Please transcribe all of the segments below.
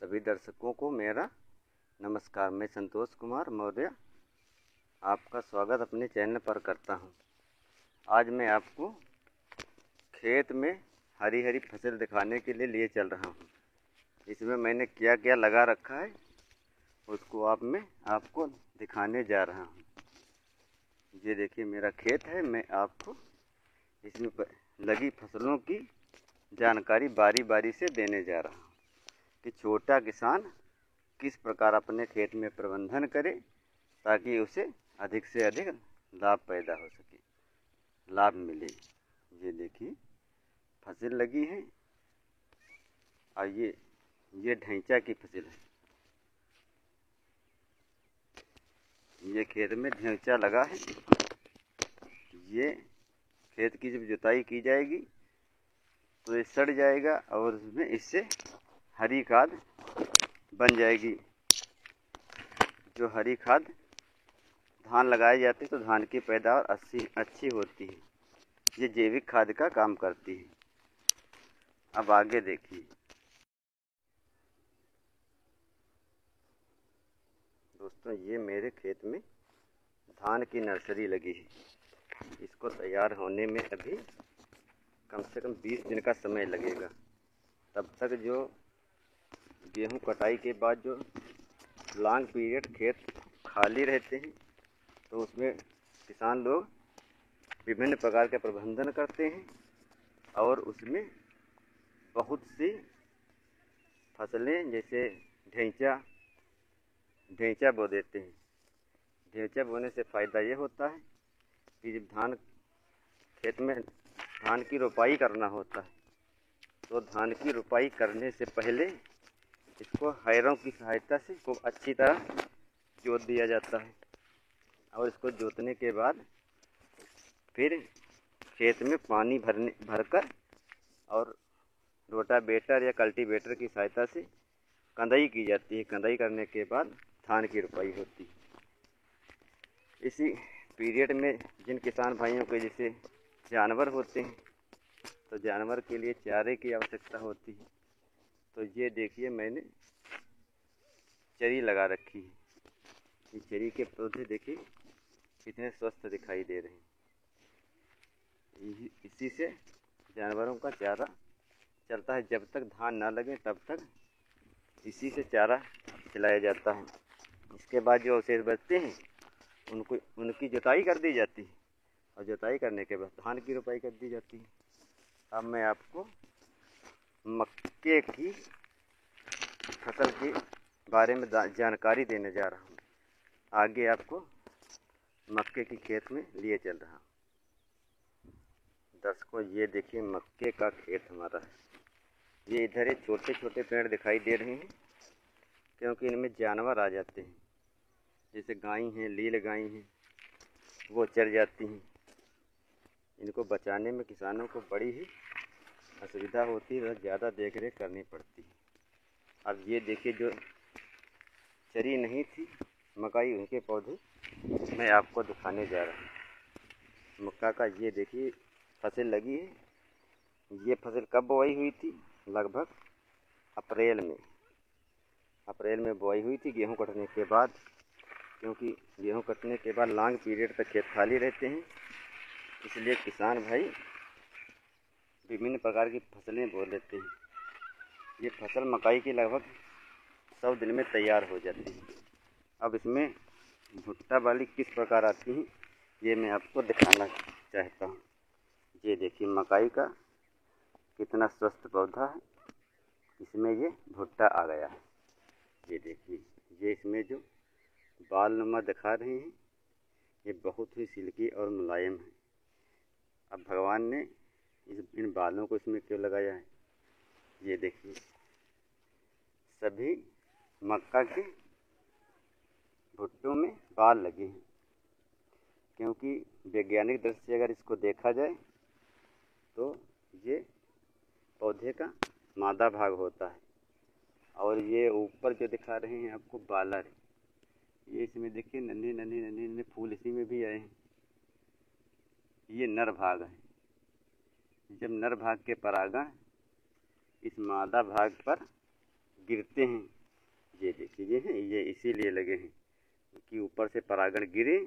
सभी दर्शकों को मेरा नमस्कार। मैं संतोष कुमार मौर्य आपका स्वागत अपने चैनल पर करता हूं। आज मैं आपको खेत में हरी हरी फसल दिखाने के लिए चल रहा हूं। इसमें मैंने क्या क्या लगा रखा है उसको आपको दिखाने जा रहा हूं। ये देखिए मेरा खेत है। मैं आपको इसमें लगी फसलों की जानकारी बारी बारी से देने जा रहा हूं कि छोटा किसान किस प्रकार अपने खेत में प्रबंधन करे ताकि उसे अधिक से अधिक लाभ पैदा हो सके, लाभ मिले। ये देखिए फसल लगी है और ये ढैंचा की फसल है। ये खेत में ढैंचा लगा है। ये खेत की जब जुताई की जाएगी तो ये सड़ जाएगा और उसमें इससे हरी खाद बन जाएगी। जो हरी खाद धान लगाए जाते तो धान की पैदावार अच्छी होती है। ये जैविक खाद का काम करती है। अब आगे देखिए दोस्तों, ये मेरे खेत में धान की नर्सरी लगी है। इसको तैयार होने में अभी कम से कम 20 दिन का समय लगेगा। तब तक जो गेहूं कटाई के बाद जो लॉन्ग पीरियड खेत खाली रहते हैं तो उसमें किसान लोग विभिन्न प्रकार के प्रबंधन करते हैं और उसमें बहुत सी फसलें जैसे ढैंचा बो देते हैं। ढैंचा बोने से फ़ायदा ये होता है कि जब खेत में धान की रोपाई करना होता है तो धान की रोपाई करने से पहले इसको हैरों की सहायता से खूब अच्छी तरह जोत दिया जाता है और इसको जोतने के बाद फिर खेत में पानी भरकर और रोटावेटर या कल्टीवेटर की सहायता से कंदाई की जाती है। कंदाई करने के बाद धान की रोपाई होती है। इसी पीरियड में जिन किसान भाइयों के जैसे जानवर होते हैं तो जानवर के लिए चारे की आवश्यकता होती है। तो ये देखिए मैंने चरी लगा रखी है। ये चरी के पौधे देखिए कितने स्वस्थ दिखाई दे रहे हैं। इसी से जानवरों का चारा चलता है। जब तक धान ना लगे तब तक इसी से चारा खिलाया जाता है। इसके बाद जो अवशेष बचते हैं उनकी जुताई कर दी जाती है और जुताई करने के बाद धान की रोपाई कर दी जाती है। अब मैं आपको मक्के की फसल के बारे में जानकारी देने जा रहा हूँ। आगे आपको मक्के की खेत में लिए चल रहा हूँ। दर्शकों, ये देखिए मक्के का खेत हमारा है। ये इधर छोटे छोटे पेड़ दिखाई दे रहे हैं क्योंकि इनमें जानवर आ जाते हैं। जैसे गाय हैं, लील गाय हैं, वो चर जाती हैं। इनको बचाने में किसानों को बड़ी ही असुविधा होती है, ज़्यादा देख रेख करनी पड़ती है। अब ये देखिए जो चरी नहीं थी मकई, उनके पौधे मैं आपको दिखाने जा रहा हूँ। मक्का का ये देखिए फसल लगी है। ये फसल कब बोई हुई थी? लगभग अप्रैल में बोई हुई थी, गेहूं कटने के बाद। क्योंकि गेहूं कटने के बाद लॉन्ग पीरियड तक खेत खाली रहते हैं, इसलिए किसान भाई विभिन्न प्रकार की फसलें बो लेते हैं। ये फसल मकई की लगभग 100 दिन में तैयार हो जाती है। अब इसमें भुट्टा वाली किस प्रकार आती है ये मैं आपको दिखाना चाहता हूँ। ये देखिए मकई का कितना स्वस्थ पौधा है, इसमें ये भुट्टा आ गया है। ये देखिए ये इसमें जो बाल नुमा दिखा रहे हैं ये बहुत ही सिल्की और मुलायम है। अब भगवान ने इन बालों को इसमें क्यों लगाया है? ये देखिए सभी मक्का के भुट्टों में बाल लगे हैं। क्योंकि वैज्ञानिक दृष्टि से अगर इसको देखा जाए तो ये पौधे का मादा भाग होता है और ये ऊपर जो दिखा रहे हैं आपको बालर, ये इसमें देखिए नन्हे फूल इसी में भी आए हैं। ये नर भाग है। जब नर भाग के परागण इस मादा भाग पर गिरते हैं। ये देखिए हैं, ये इसीलिए लगे हैं कि ऊपर से परागण गिरे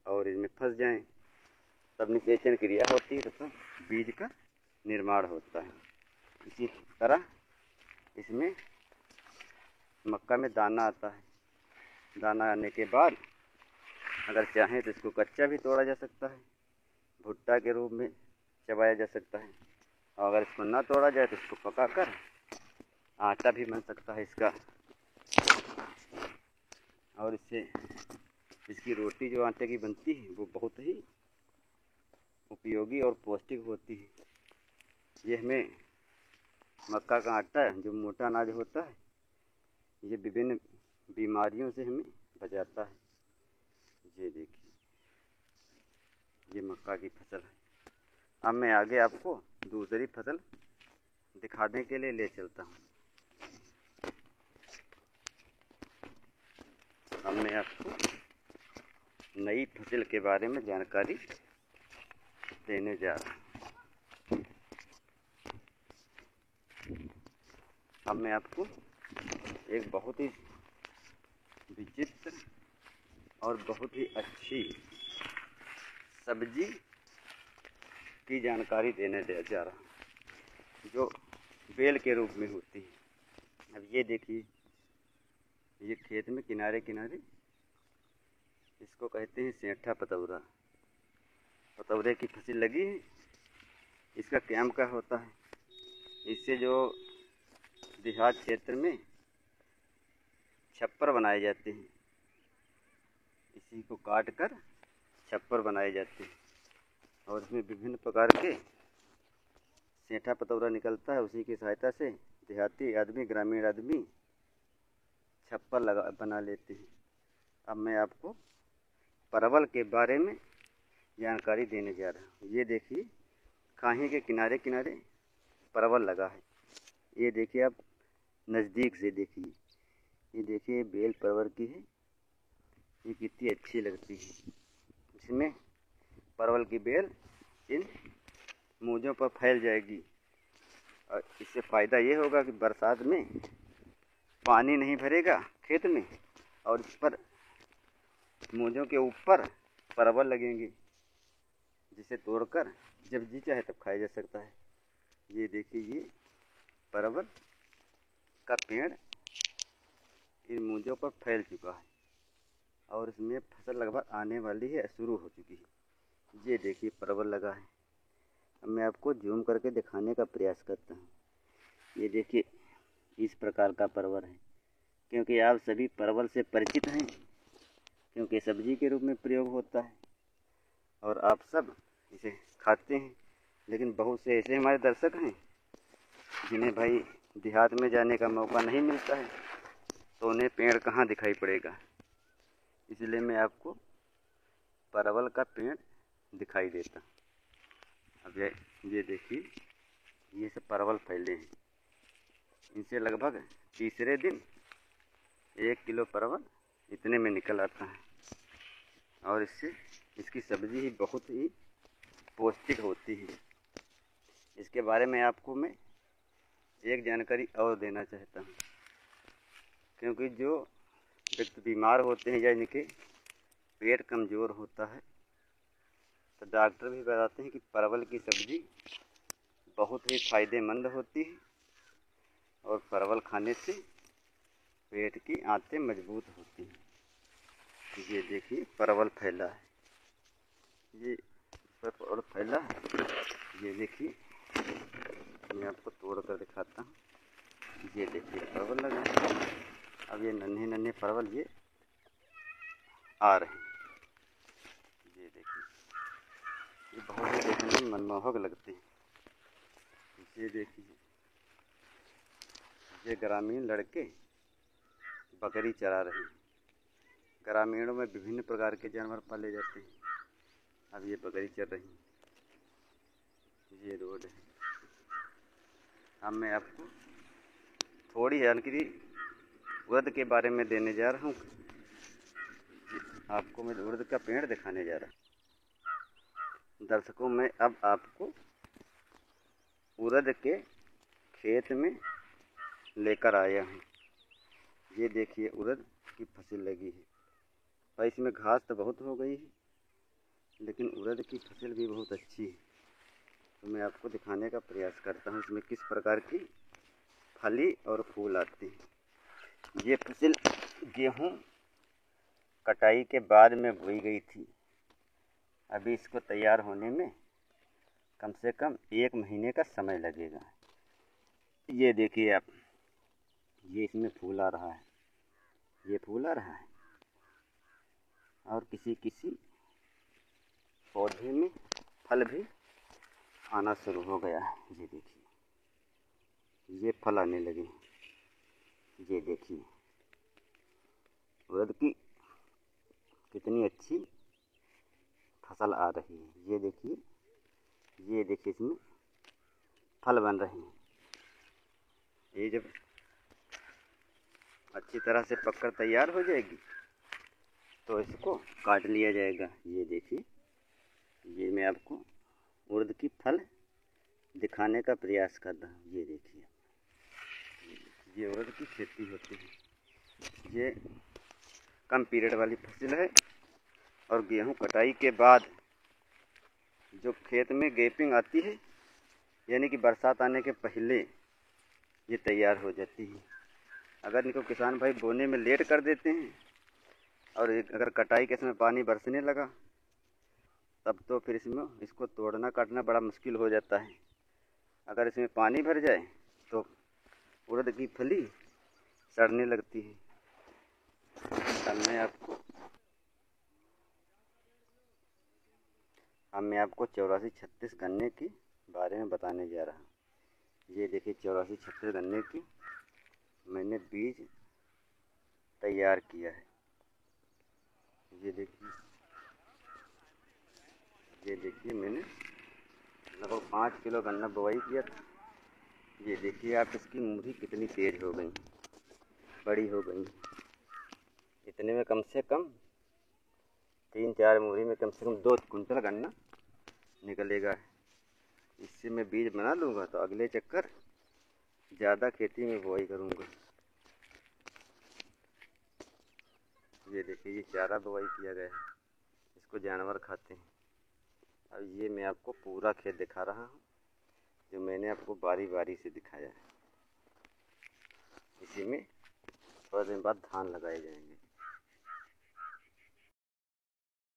और इसमें फंस जाएं, तब निषेचन क्रिया होती है, तो बीज का निर्माण होता है। इसी तरह इसमें मक्का में दाना आता है। दाना आने के बाद अगर चाहें तो इसको कच्चा भी तोड़ा जा सकता है, भुट्टा के रूप में चबाया जा सकता है, और अगर इसको ना तोड़ा जाए तो इसको पकाकर आटा भी बन सकता है इसका, और इससे इसकी रोटी जो आटे की बनती है वो बहुत ही उपयोगी और पौष्टिक होती है। ये हमें मक्का का आटा जो मोटा अनाज होता है, ये विभिन्न बीमारियों से हमें बचाता है। ये देखिए, ये मक्का की फसल है। अब मैं आगे आपको दूसरी फसल दिखाने के लिए ले चलता हूँ। अब मैं आपको नई फसल के बारे में जानकारी देने जा रहा हूँ। अब मैं आपको एक बहुत ही विचित्र और बहुत ही अच्छी सब्जी की जानकारी देने जा रहा हूँ, जो बेल के रूप में होती है। अब ये देखिए, ये खेत में किनारे किनारे इसको कहते हैं सेंठा पतौरा। पतौरे की फसल लगी है। इसका काम क्या होता है, इससे जो देहात क्षेत्र में छप्पर बनाए जाते हैं, इसी को काट कर छप्पर बनाए जाते हैं, और इसमें विभिन्न प्रकार के सेंठा पतौरा निकलता है। उसी की सहायता से देहाती आदमी, ग्रामीण आदमी छप्पर बना लेते हैं। अब मैं आपको परवल के बारे में जानकारी देने जा रहा हूँ। ये देखिए, खाही के किनारे किनारे परवल लगा है। ये देखिए, आप नज़दीक से देखिए, ये देखिए बेल परवल की है। ये कितनी अच्छी लगती है। इसमें परवल की बेल इन मूंजों पर फैल जाएगी, और इससे फ़ायदा ये होगा कि बरसात में पानी नहीं भरेगा खेत में, और इस पर मूंजों के ऊपर परवल लगेंगे, जिसे तोड़कर जब जी चाहे तब खाया जा सकता है। ये देखिए, ये परवल का पेड़ इन मूंजों पर फैल चुका है, और इसमें फसल लगभग आने वाली है, शुरू हो चुकी है। ये देखिए, परवल लगा है। अब मैं आपको जूम करके दिखाने का प्रयास करता हूँ। ये देखिए, इस प्रकार का परवल है। क्योंकि आप सभी परवल से परिचित हैं, क्योंकि सब्जी के रूप में प्रयोग होता है और आप सब इसे खाते हैं। लेकिन बहुत से ऐसे हमारे दर्शक हैं जिन्हें भाई देहात में जाने का मौका नहीं मिलता है, तो उन्हें पेड़ कहाँ दिखाई पड़ेगा। इसलिए मैं आपको परवल का पेड़ दिखाई देता। अब ये देखिए, ये सब परवल फैले हैं। इनसे लगभग तीसरे दिन 1 किलो परवल इतने में निकल आता है, और इससे इसकी सब्ज़ी ही बहुत ही पौष्टिक होती है। इसके बारे में आपको मैं एक जानकारी और देना चाहता हूँ, क्योंकि जो व्यक्ति बीमार होते हैं या इनके पेट कमज़ोर होता है, तो डॉक्टर भी बताते हैं कि परवल की सब्ज़ी बहुत ही फ़ायदेमंद होती है, और परवल खाने से पेट की आंतें मजबूत होती हैं। ये देखिए, परवल फैला है। ये परवल फैला है। ये देखिए, मैं आपको तोड़ कर दिखाता हूँ। ये देखिए, परवल लगा है। अब ये नन्हे नन्हे परवल ये आ रहे हैं। ये देखिए, ये बहुत ही देखने में मनमोहक लगते हैं। ये देखिए, ये ग्रामीण लड़के बकरी चरा रहे हैं। ग्रामीणों में विभिन्न प्रकार के जानवर पाले जाते हैं। अब ये बकरी चर रही हैं। ये रोड है। अब मैं आपको थोड़ी जानकारी उड़द के बारे में देने जा रहा हूँ। आपको मैं उड़द का पेड़ दिखाने जा रहा हूँ। दर्शकों, मैं अब आपको उड़द के खेत में लेकर आया हूँ। ये देखिए उड़द की फसल लगी है और इसमें घास तो बहुत हो गई है, लेकिन उड़द की फसल भी बहुत अच्छी है। तो मैं आपको दिखाने का प्रयास करता हूँ इसमें किस प्रकार की फली और फूल आते हैं। ये फसल गेहूँ कटाई के बाद में बोई गई थी। अभी इसको तैयार होने में कम से कम 1 महीने का समय लगेगा। ये देखिए आप, ये इसमें फूल आ रहा है, ये फूल आ रहा है और किसी किसी पौधे में फल भी आना शुरू हो गया है। ये देखिए, ये फल आने लगे। ये देखिए उड़द की कितनी अच्छी फसल आ रही है। ये देखिए, ये देखिए इसमें फल बन रहे हैं। ये जब अच्छी तरह से पककर तैयार हो जाएगी तो इसको काट लिया जाएगा। ये देखिए, ये मैं आपको उड़द की फल दिखाने का प्रयास कर रहा हूँ। ये देखिए, ये उड़द की खेती होती है। ये कम पीरियड वाली फसल है और गेहूँ कटाई के बाद जो खेत में गैपिंग आती है, यानी कि बरसात आने के पहले ये तैयार हो जाती है। अगर इनको किसान भाई बोने में लेट कर देते हैं और अगर कटाई के समय पानी बरसने लगा तब तो फिर इसको तोड़ना काटना बड़ा मुश्किल हो जाता है। अगर इसमें पानी भर जाए तो उड़द की फली सड़ने लगती है। अब मैं आपको 84-36 गन्ने के बारे में बताने जा रहा हूँ। ये देखिए 84-36 गन्ने की मैंने बीज तैयार किया है। ये देखिए मैंने लगभग 5 किलो गन्ना बुआई किया था। ये देखिए आप, इसकी मूरी कितनी तेज हो गई, बड़ी हो गई। इतने में कम से कम 3-4 मूरी में कम से कम 2 कुंटल गन्ना निकलेगा। इससे मैं बीज बना लूँगा तो अगले चक्कर ज़्यादा खेती में बुआई करूँगा। ये देखिए, ये चारा बुआई किया गया है, इसको जानवर खाते हैं। अब ये मैं आपको पूरा खेत दिखा रहा हूँ जो मैंने आपको बारी बारी से दिखाया है। इसी में थोड़ा दिन बाद धान लगाए जाएंगे।